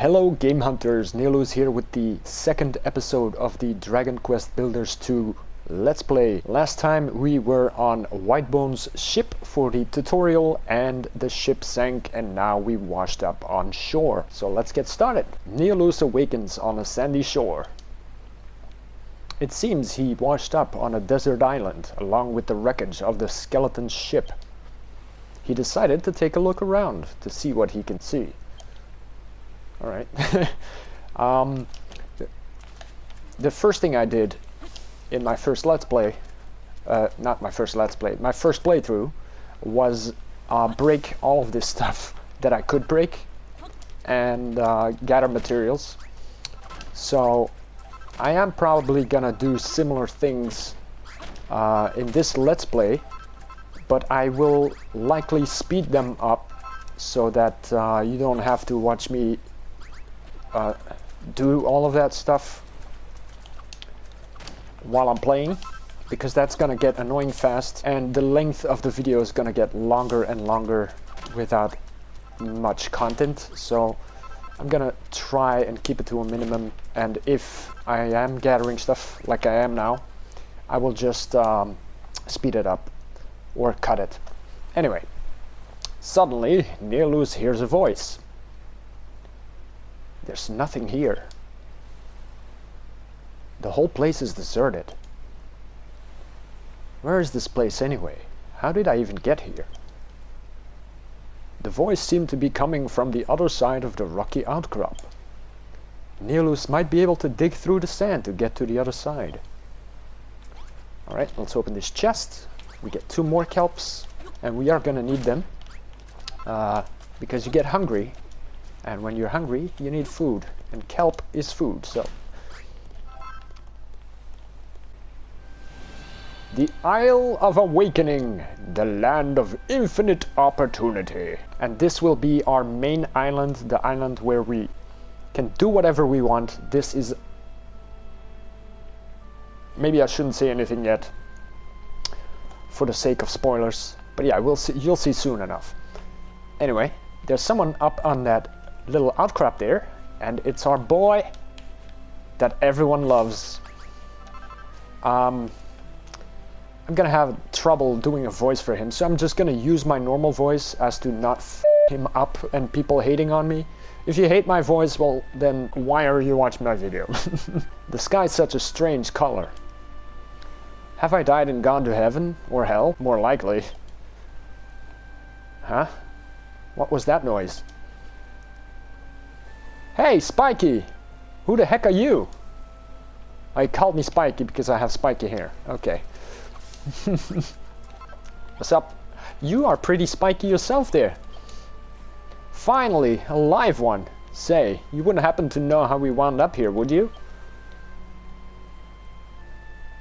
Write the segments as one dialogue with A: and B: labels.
A: Hello Game Hunters, Nelu's here with the second episode of the Dragon Quest Builders 2 Let's Play. Last time we were on Whitebone's ship for the tutorial and the ship sank and now we washed up on shore. So let's get started. Neolus awakens on a sandy shore. It seems he washed up on a desert island along with the wreckage of the skeleton ship. He decided to take a look around to see what he can see. Alright. The first thing I did in my first Let's Play, not my first Let's Play, my first playthrough was break all of this stuff that I could break and gather materials. So I am probably gonna do similar things in this Let's Play, but I will likely speed them up so that you don't have to watch me do all of that stuff while I'm playing, because that's gonna get annoying fast and the length of the video is gonna get longer and longer without much content. So I'm gonna try and keep it to a minimum, and if I am gathering stuff like I am now, I will just speed it up or cut it. Anyway, suddenly Neolus hears a voice. There's nothing here. The whole place is deserted. Where is this place anyway? How did I even get here? The voice seemed to be coming from the other side of the rocky outcrop. Neolus might be able to dig through the sand to get to the other side. Alright, let's open this chest. We get 2 more kelps, and we are gonna need them because you get hungry. And when you're hungry, you need food, and kelp is food, so. The Isle of Awakening, the land of infinite opportunity. And this will be our main island, the island where we can do whatever we want. This is... Maybe I shouldn't say anything yet, for the sake of spoilers. But yeah, we'll see, you'll see soon enough. Anyway, there's someone up on that little outcrop there, and it's our boy that everyone loves. I'm gonna have trouble doing a voice for him, so I'm just gonna use my normal voice as to not f him up and people hating on me. If you hate my voice, well then why are you watching my video? The sky's such a strange color. Have I died and gone to heaven or hell? More likely. Huh? What was that noise? Hey, Spiky! Who the heck are you? I called me Spiky because I have spiky hair. Okay. What's up? You are pretty spiky yourself there. Finally, a live one. Say, you wouldn't happen to know how we wound up here, would you?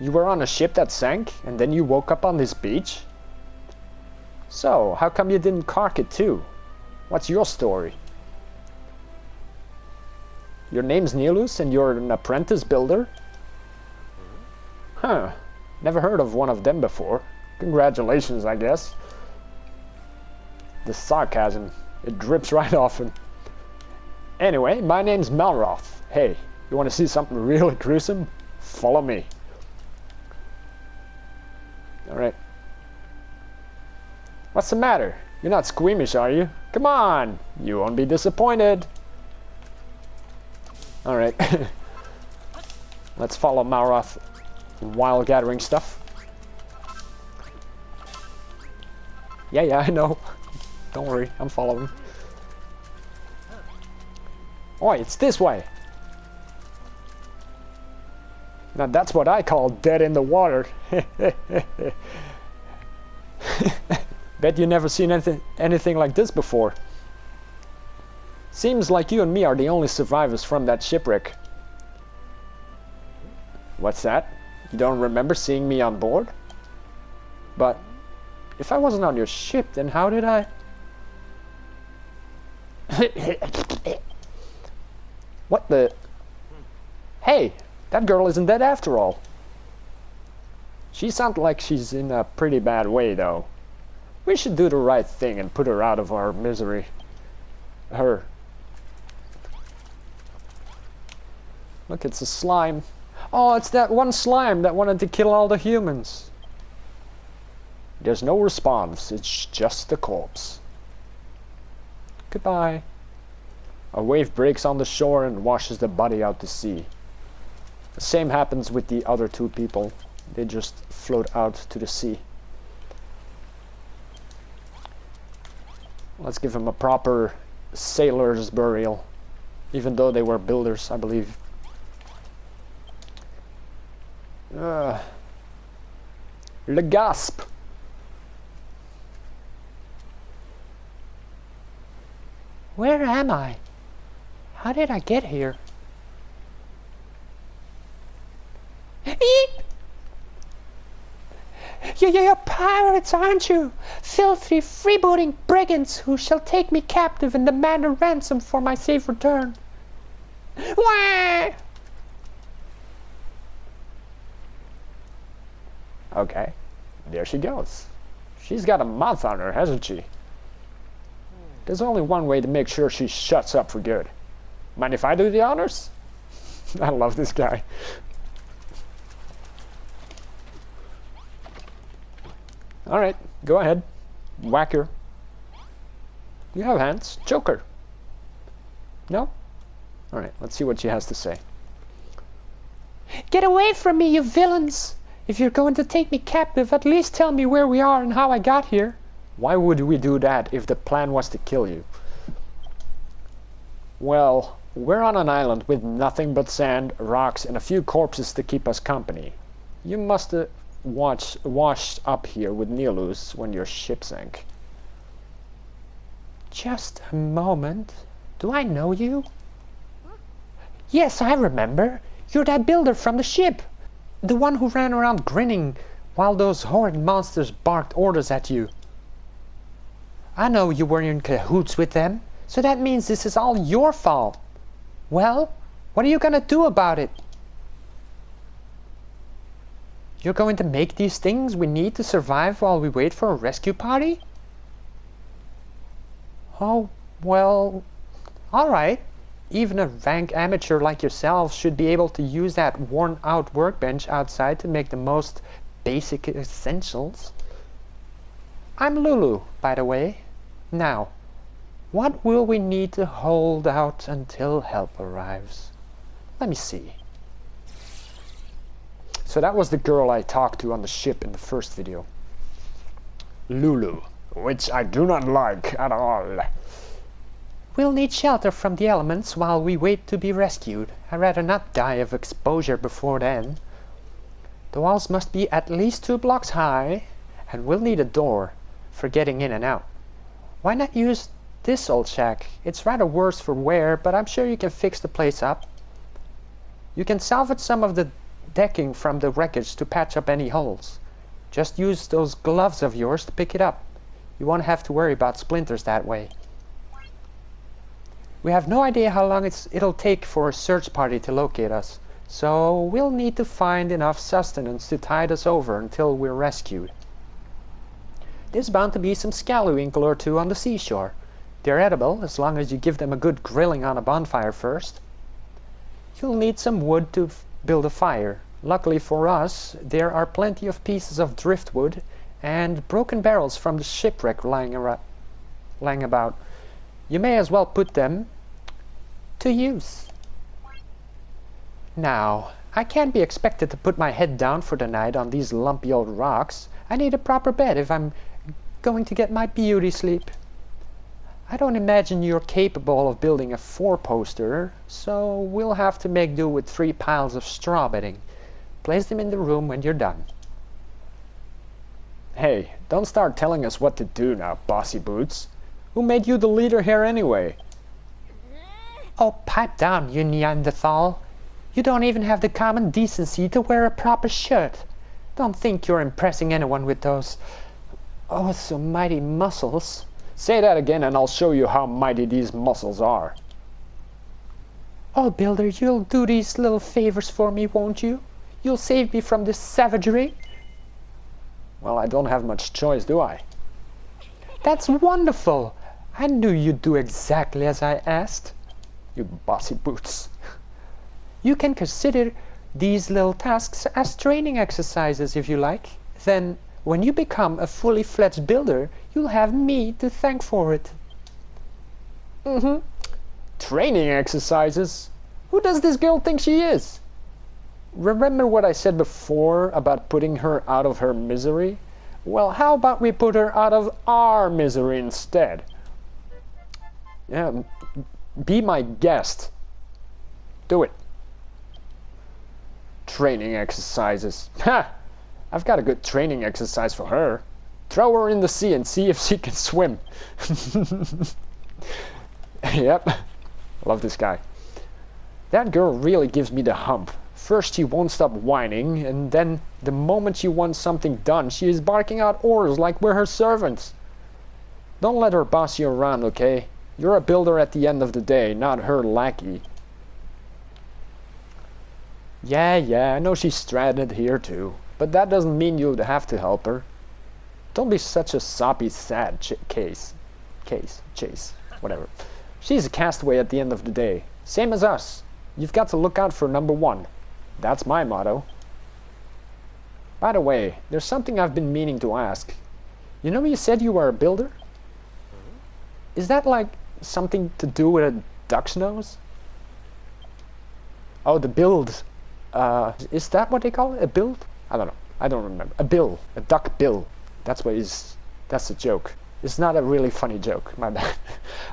A: You were on a ship that sank, and then you woke up on this beach? So, how come you didn't cark it too? What's your story? Your name's Neolus and you're an apprentice builder? Huh. Never heard of one of them before. Congratulations, I guess. The sarcasm, it drips right off him. Anyway, my name's Malroth. Hey, you want to see something really gruesome? Follow me. Alright. What's the matter? You're not squeamish, are you? Come on! You won't be disappointed. Alright. Let's follow Malroth while gathering stuff. Yeah, I know. Don't worry, I'm following. Oh, it's this way. Now that's what I call dead in the water. Bet you never seen anything like this before. Seems like you and me are the only survivors from that shipwreck. What's that? You don't remember seeing me on board? But if I wasn't on your ship, then how did I... What the... Hey, that girl isn't dead after all. She sounds like she's in a pretty bad way, though. We should do the right thing and put her out of our misery. Her. Look, it's a slime. Oh, it's that one slime that wanted to kill all the humans. There's no response, it's just a corpse. Goodbye. A wave breaks on the shore and washes the body out to sea. The same happens with the other two people. They just float out to the sea. Let's give them a proper sailor's burial. Even though they were builders, I believe. Le gasp!
B: Where am I? How did I get here? Eep! You're pirates, aren't you? Filthy, freebooting brigands who shall take me captive and demand a ransom for my safe return. Wah!
A: Okay, there she goes. She's got a mouth on her, hasn't she? There's only one way to make sure she shuts up for good. Mind if I do the honors? I love this guy. Alright, go ahead. Whack her. You have hands. Choke her. No? Alright, let's see what she has to say.
B: Get away from me, you villains! If you're going to take me captive, at least tell me where we are and how I got here.
A: Why would we do that if the plan was to kill you? Well, we're on an island with nothing but sand, rocks, and a few corpses to keep us company. You must have washed up here with Nilus when your ship sank.
B: Just a moment. Do I know you? Yes, I remember. You're that builder from the ship. The one who ran around grinning while those horrid monsters barked orders at you. I know you were in cahoots with them, so that means this is all your fault. Well, what are you gonna do about it? You're going to make these things we need to survive while we wait for a rescue party? Oh, well, alright. Even a rank amateur like yourself should be able to use that worn-out workbench outside to make the most basic essentials. I'm Lulu, by the way. Now, what will we need to hold out until help arrives? Let me see.
A: So that was the girl I talked to on the ship in the first video. Lulu, which I do not like at all.
B: We'll need shelter from the elements while we wait to be rescued. I'd rather not die of exposure before then. The walls must be at least 2 blocks high, and we'll need a door for getting in and out. Why not use this old shack? It's rather worse for wear, but I'm sure you can fix the place up. You can salvage some of the decking from the wreckage to patch up any holes. Just use those gloves of yours to pick it up. You won't have to worry about splinters that way. We have no idea how long it'll take for a search party to locate us, so we'll need to find enough sustenance to tide us over until we're rescued. There's bound to be some scallywinkel or two on the seashore. They're edible as long as you give them a good grilling on a bonfire first. You'll need some wood to build a fire. Luckily for us, there are plenty of pieces of driftwood and broken barrels from the shipwreck lying about. You may as well put them to use. Now, I can't be expected to put my head down for the night on these lumpy old rocks. I need a proper bed if I'm going to get my beauty sleep. I don't imagine you're capable of building a 4-poster, so we'll have to make do with 3 piles of straw bedding. Place them in the room when you're done.
A: Hey, don't start telling us what to do now, bossy boots. Who made you the leader here anyway?
B: Oh, pipe down, you Neanderthal. You don't even have the common decency to wear a proper shirt. Don't think you're impressing anyone with those, oh, so mighty muscles.
A: Say that again and I'll show you how mighty these muscles are.
B: Oh, Builder, you'll do these little favors for me, won't you? You'll save me from this savagery?
A: Well, I don't have much choice, do I?
B: That's wonderful! I knew you'd do exactly as I asked.
A: You bossy boots.
B: You can consider these little tasks as training exercises if you like. Then, when you become a fully fledged builder, you'll have me to thank for it.
A: Training exercises? Who does this girl think she is? Remember what I said before about putting her out of her misery? Well, how about we put her out of our misery instead? Yeah, be my guest. Do it. Training exercises. Ha! I've got a good training exercise for her. Throw her in the sea and see if she can swim. Yep. Love this guy. That girl really gives me the hump. First she won't stop whining, and then the moment she wants something done, she is barking out orders like we're her servants. Don't let her boss you around, okay? You're a builder at the end of the day, not her lackey. Yeah, I know she's stranded here too, but that doesn't mean you'd have to help her. Don't be such a soppy, sad Chase, whatever. She's a castaway at the end of the day, same as us. You've got to look out for number one. That's my motto. By the way, there's something I've been meaning to ask. You know you said you were a builder? Is that like something to do with a duck's nose? Oh, the build. Is that what they call it? A build? I don't know. I don't remember. A bill. A duck bill. That's a joke. It's not a really funny joke. My bad.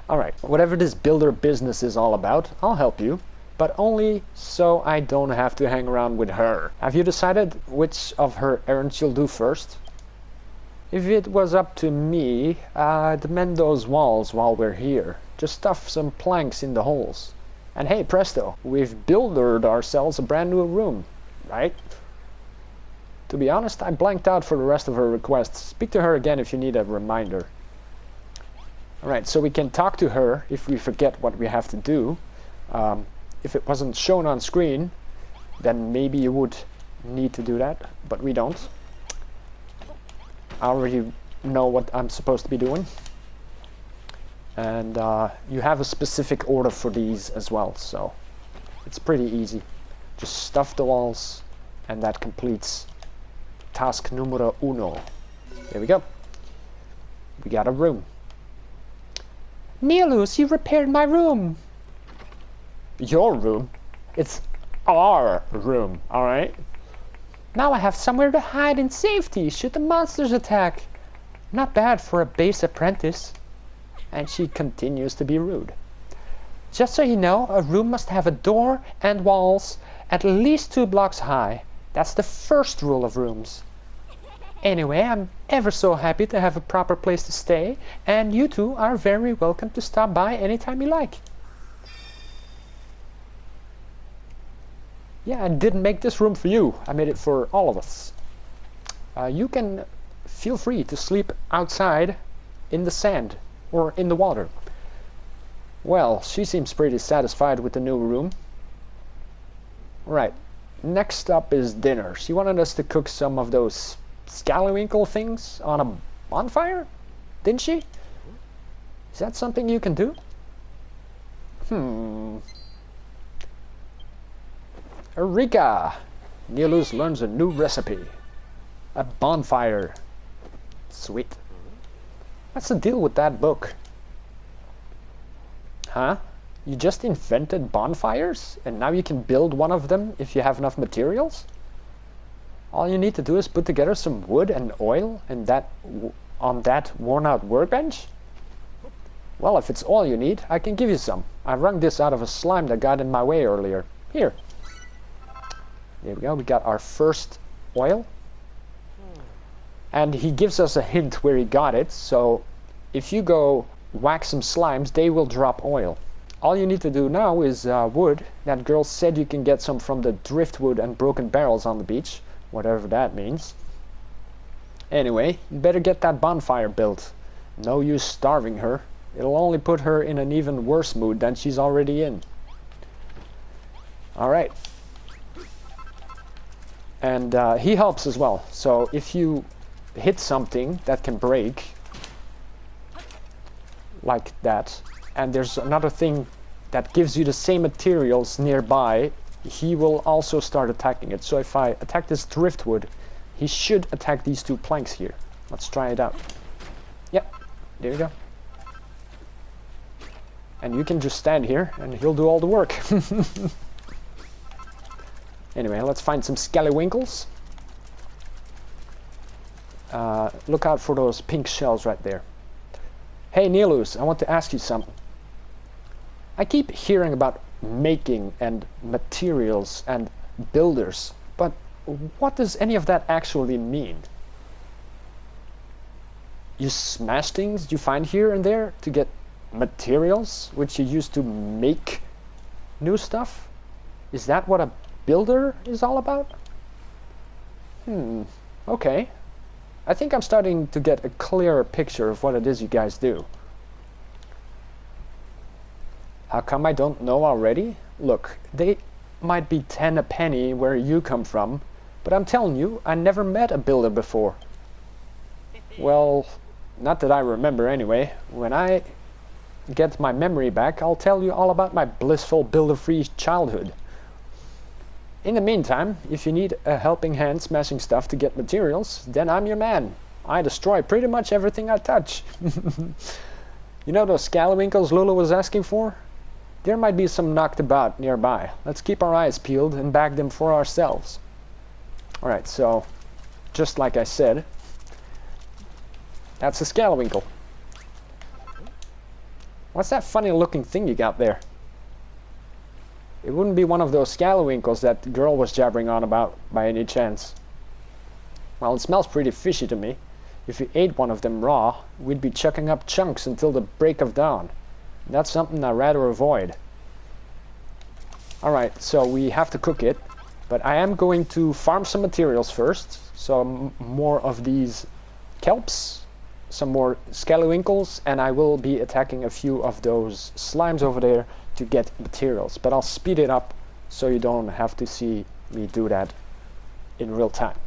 A: Alright, whatever this builder business is all about, I'll help you. But only so I don't have to hang around with her. Have you decided which of her errands you'll do first? If it was up to me, I'd mend those walls while we're here. Just stuff some planks in the holes. And hey, presto, we've buildered ourselves a brand new room, right? To be honest, I blanked out for the rest of her requests. Speak to her again if you need a reminder. Alright, so we can talk to her if we forget what we have to do. If it wasn't shown on screen, then maybe you would need to do that, but we don't. I already know what I'm supposed to be doing. And you have a specific order for these as well, so it's pretty easy. Just stuff the walls, and that completes task numero uno. There we go. We got a room.
B: Nilus, you repaired my room.
A: Your room? It's our room, alright?
B: Now I have somewhere to hide in safety should the monsters attack. Not bad for a base apprentice.
A: And she continues to be rude.
B: Just so you know, a room must have a door and walls at least 2 blocks high. That's the first rule of rooms. Anyway, I'm ever so happy to have a proper place to stay, and you two are very welcome to stop by anytime you like.
A: Yeah, I didn't make this room for you. I made it for all of us. You can feel free to sleep outside in the sand or in the water. Well, she seems pretty satisfied with the new room. Right, next up is dinner. She wanted us to cook some of those scallywinkle things on a bonfire, didn't she? Is that something you can do? Eureka! Nilus learns a new recipe. A bonfire. Sweet. What's the deal with that book? Huh? You just invented bonfires? And now you can build one of them if you have enough materials? All you need to do is put together some wood and oil and on that worn-out workbench? Well, if it's all you need, I can give you some. I wrung this out of a slime that got in my way earlier. Here. There we go, we got our first oil. And he gives us a hint where he got it, so if you go whack some slimes, they will drop oil. All you need to do now is wood. That girl said you can get some from the driftwood and broken barrels on the beach, whatever that means. Anyway, you better get that bonfire built. No use starving her. It'll only put her in an even worse mood than she's already in. Alright. And he helps as well. So if you hit something that can break, like that, and there's another thing that gives you the same materials nearby, he will also start attacking it. So if I attack this driftwood, he should attack these 2 planks here. Let's try it out. Yep, there we go. And you can just stand here and he'll do all the work. Anyway, let's find some scallywinkles. Look out for those pink shells right there. Hey Nilus, I want to ask you something. I keep hearing about making and materials and builders, but what does any of that actually mean? You smash things you find here and there to get materials, which you use to make new stuff? Is that what a builder is all about? Okay. I think I'm starting to get a clearer picture of what it is you guys do. How come I don't know already? Look, they might be 10 a penny where you come from, but I'm telling you, I never met a builder before. Well, not that I remember anyway. When I get my memory back, I'll tell you all about my blissful builder-free childhood. In the meantime, if you need a helping hand smashing stuff to get materials, then I'm your man. I destroy pretty much everything I touch. You know those scallywinkles Lulu was asking for? There might be some knocked about nearby. Let's keep our eyes peeled and bag them for ourselves. Alright, so, just like I said, that's a scallywinkle. What's that funny looking thing you got there? It wouldn't be one of those scallywinkles that the girl was jabbering on about by any chance. Well, it smells pretty fishy to me. If we ate one of them raw, we'd be chucking up chunks until the break of dawn. That's something I'd rather avoid. Alright, so we have to cook it, but I am going to farm some materials first. So more of these kelps, some more scallywinkles, and I will be attacking a few of those slimes over there to get materials. But I'll speed it up so you don't have to see me do that in real time.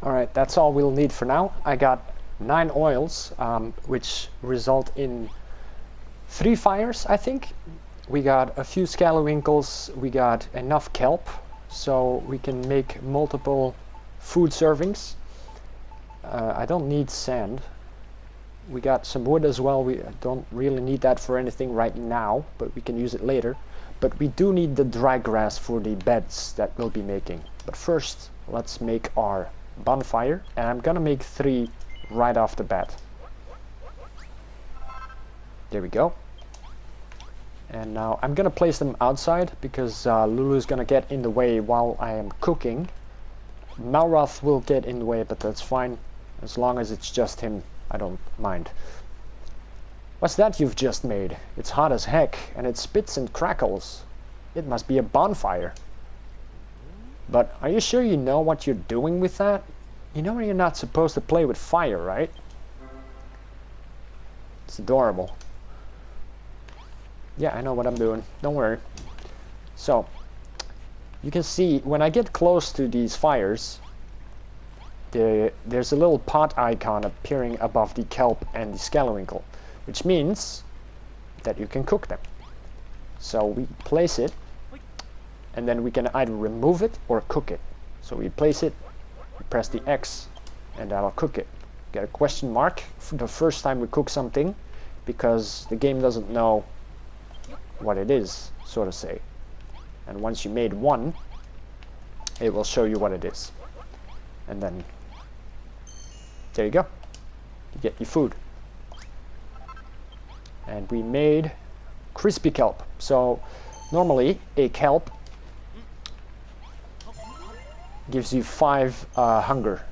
A: Alright, that's all we'll need for now. I got 9 oils, which result in 3 fires, I think. We got a few scallywinkles, we got enough kelp, so we can make multiple food servings. I don't need sand. We got some wood as well. We don't really need that for anything right now, but we can use it later. But we do need the dry grass for the beds that we'll be making. But first, let's make our bonfire, and I'm gonna make 3 right off the bat. There we go. And now I'm gonna place them outside because Lulu's gonna get in the way while I am cooking. Malroth will get in the way, but that's fine. As long as it's just him, I don't mind. What's that you've just made? It's hot as heck, and it spits and crackles. It must be a bonfire. But are you sure you know what you're doing with that? You know you're not supposed to play with fire, right? It's adorable. Yeah, I know what I'm doing. Don't worry. So, you can see when I get close to these fires, there's a little pot icon appearing above the kelp and the scallywinkle, which means that you can cook them. So we place it, and then we can either remove it or cook it. So we place it, we press the X, and that'll cook it. Get a question mark for the first time we cook something, because the game doesn't know what it is, so to say. And once you made one, it will show you what it is. And then, there you go. You get your food. And we made crispy kelp. So, normally, a kelp gives you 5 hunger.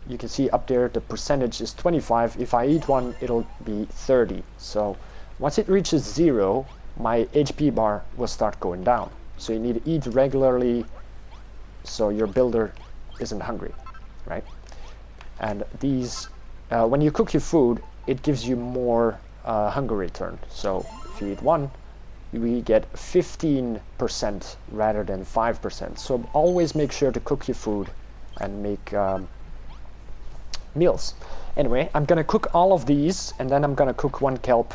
A: You can see up there the percentage is 25. If I eat one, it'll be 30. So once it reaches 0, my HP bar will start going down. So you need to eat regularly so your builder isn't hungry, right? And these, when you cook your food, it gives you more hunger return. So if you eat one, we get 15% rather than 5%. So always make sure to cook your food and make meals. Anyway, I'm gonna cook all of these, and then I'm gonna cook 1 kelp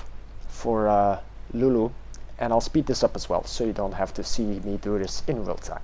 A: for Lulu, and I'll speed this up as well, so you don't have to see me do this in real time.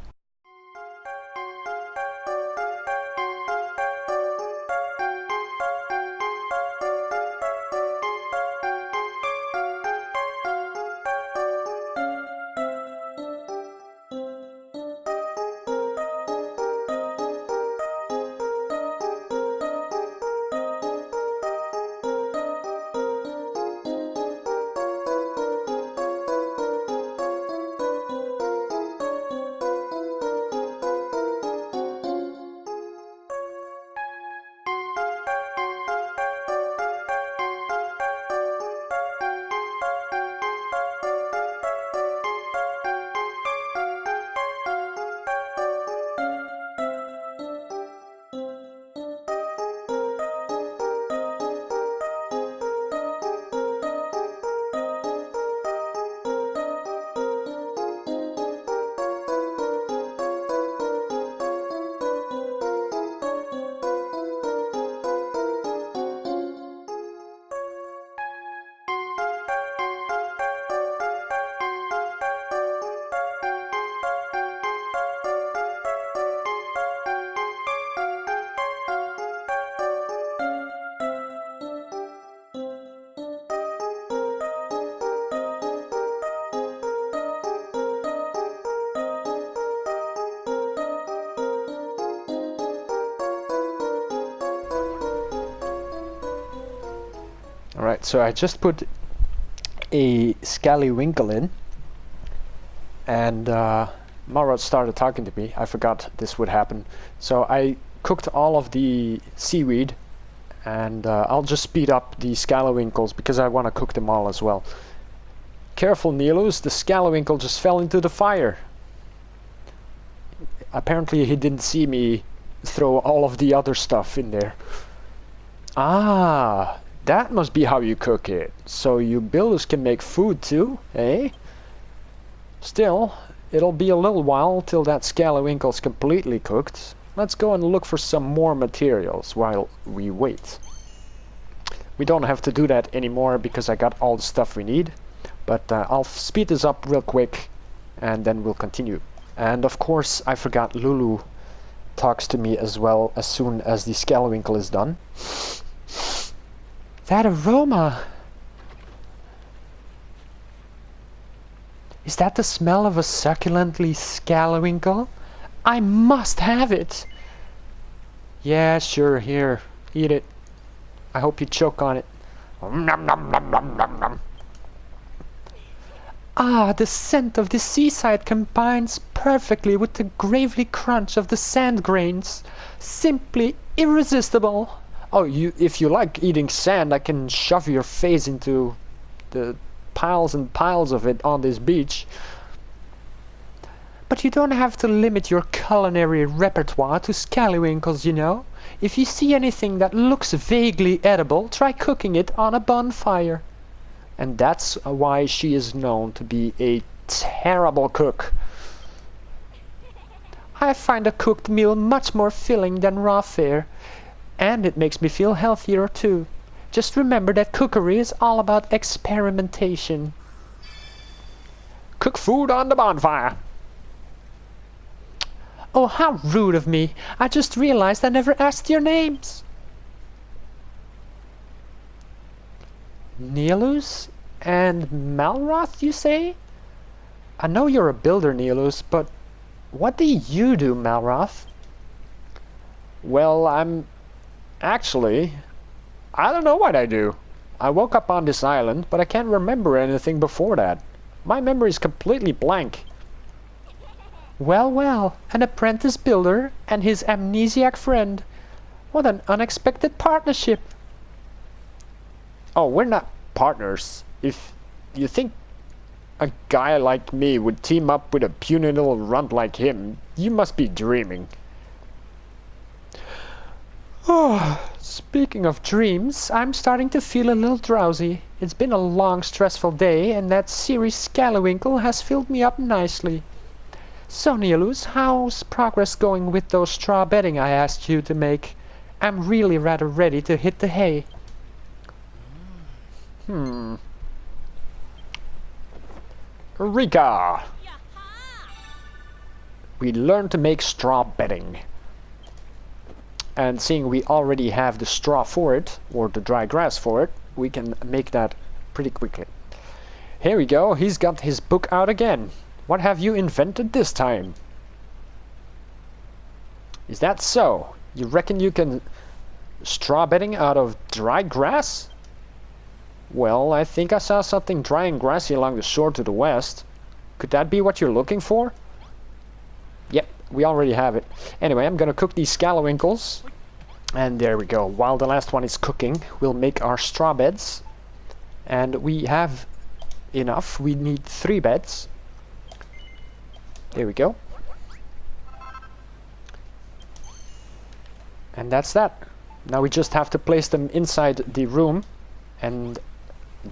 A: Alright, so I just put a scallywinkle in, and Malroth started talking to me. I forgot this would happen. So I cooked all of the seaweed, and I'll just speed up the scallywinkles because I want to cook them all as well. Careful, Nilus, the scallywinkle just fell into the fire. Apparently he didn't see me throw all of the other stuff in there. Ah, that must be how you cook it. So you builders can make food too, eh? Still, it'll be a little while till that scallywinkle's completely cooked. Let's go and look for some more materials while we wait. We don't have to do that anymore because I got all the stuff we need. But I'll speed this up real quick and then we'll continue. And of course I forgot Lulu talks to me as well as soon as the scallywinkle is done. That aroma! Is that the smell of a succulently scallywinkle? I must have it! Yeah, sure, here, eat it. I hope you choke on it. Nom, nom, nom, nom, nom, nom. Ah, the scent of the seaside combines perfectly with the gravely crunch of the sand grains. Simply irresistible. Oh, if you like eating sand, I can shove your face into the piles and piles of it on this beach. But you don't have to limit your culinary repertoire to scallywinkles, you know. If you see anything that looks vaguely edible, try cooking it on a bonfire. And that's why she is known to be a terrible cook. I find a cooked meal much more filling than raw fare. And it makes me feel healthier too. Just remember that cookery is all about experimentation. Cook food on the bonfire. Oh, how rude of me. I just realized I never asked your names. Nilus and Malroth, you say? I know you're a builder, Nilus, but what do you do, Malroth? Well, Actually, I don't know what I do. I woke up on this island, but I can't remember anything before that. My memory is completely blank.
B: Well, well, an apprentice builder and his amnesiac friend. What an unexpected partnership.
A: Oh, we're not partners. If you think a guy like me would team up with a puny little runt like him, you must be dreaming.
B: Oh, speaking of dreams, I'm starting to feel a little drowsy. It's been a long, stressful day, and that series Scalawinkle has filled me up nicely. So, Nialus, how's progress going with those straw bedding I asked you to make? I'm really rather ready to hit the hay.
A: Eureka! We learned to make straw bedding. And seeing we already have the straw for it, or the dry grass for it, we can make that pretty quickly. Here we go, he's got his book out again. What have you invented this time? Is that so? You reckon you can straw bedding out of dry grass? Well, I think I saw something dry and grassy along the shore to the west. Could that be what you're looking for? Yep, we already have it. Anyway, I'm gonna cook these scalawinkles. And there we go. While the last one is cooking, we'll make our straw beds. And we have enough. We need 3 beds. There we go. And that's that. Now we just have to place them inside the room, and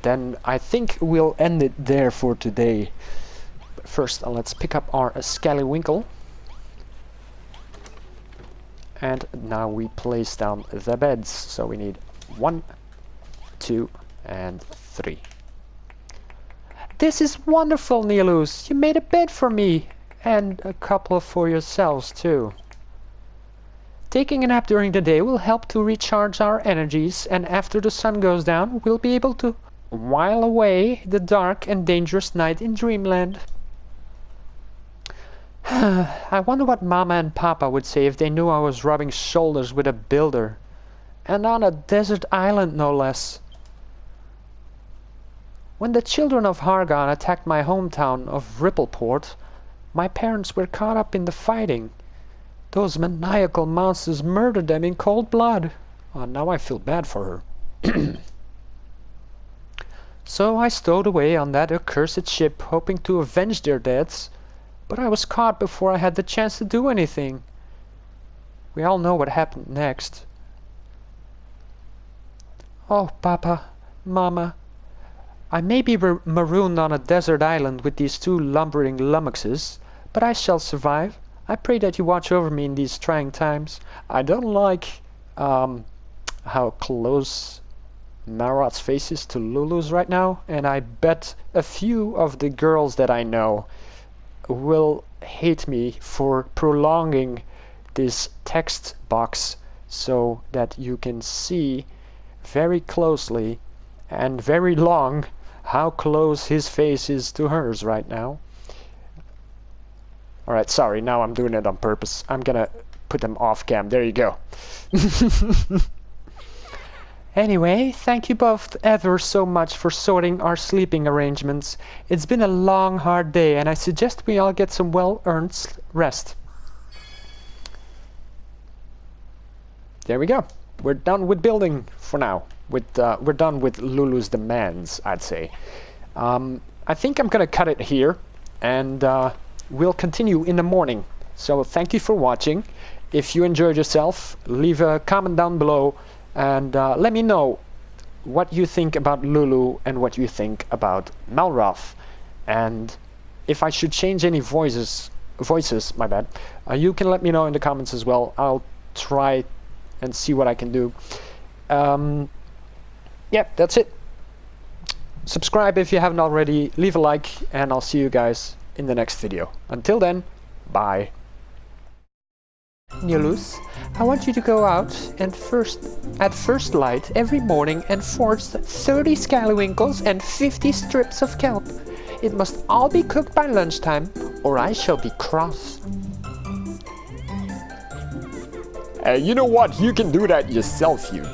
A: then I think we'll end it there for today. But first, let's pick up our scalawinkle. And now we place down the beds. So we need 1, 2, and 3.
B: This is wonderful, Nialus. You made a bed for me. And a couple for yourselves, too. Taking a nap during the day will help to recharge our energies, and after the sun goes down, we'll be able to while away the dark and dangerous night in Dreamland. I wonder what Mama and Papa would say if they knew I was rubbing shoulders with a builder. And on a desert island, no less. When the children of Hargon attacked my hometown of Rippleport, my parents were caught up in the fighting. Those maniacal monsters murdered them in cold blood. Oh, now I feel bad for her. So I stowed away on that accursed ship, hoping to avenge their deaths. But I was caught before I had the chance to do anything. We all know what happened next. Oh, Papa, Mama. I may be marooned on a desert island with these 2 lumbering lummoxes, but I shall survive. I pray that you watch over me in these trying times. I don't like how close Malroth's face is to Lulu's right now, and I bet a few of the girls that I know will hate me for prolonging this text box so that you can see very closely and very long how close his face is to hers right now. Alright, sorry, now I'm doing it on purpose. I'm gonna put them off cam. There you go. Anyway, thank you both ever so much for sorting our sleeping arrangements. It's been a long, hard day, and I suggest we all get some well-earned rest.
A: There we go. We're done with building for now. We're done with Lulu's demands, I'd say. I think I'm gonna cut it here, and we'll continue in the morning. So thank you for watching. If you enjoyed yourself, leave a comment down below, and let me know what you think about Lulu and what you think about Malroth. And if I should change any voices, my bad, you can let me know in the comments as well. I'll try and see what I can do. Yeah, that's it. Subscribe if you haven't already, leave a like, and I'll see you guys in the next video. Until then, bye.
B: Nialus, I want you to go out and at first light every morning and forge 30 scalawinkles and 50 strips of kelp. It must all be cooked by lunchtime, or I shall be cross.
A: You know what? You can do that yourself, you.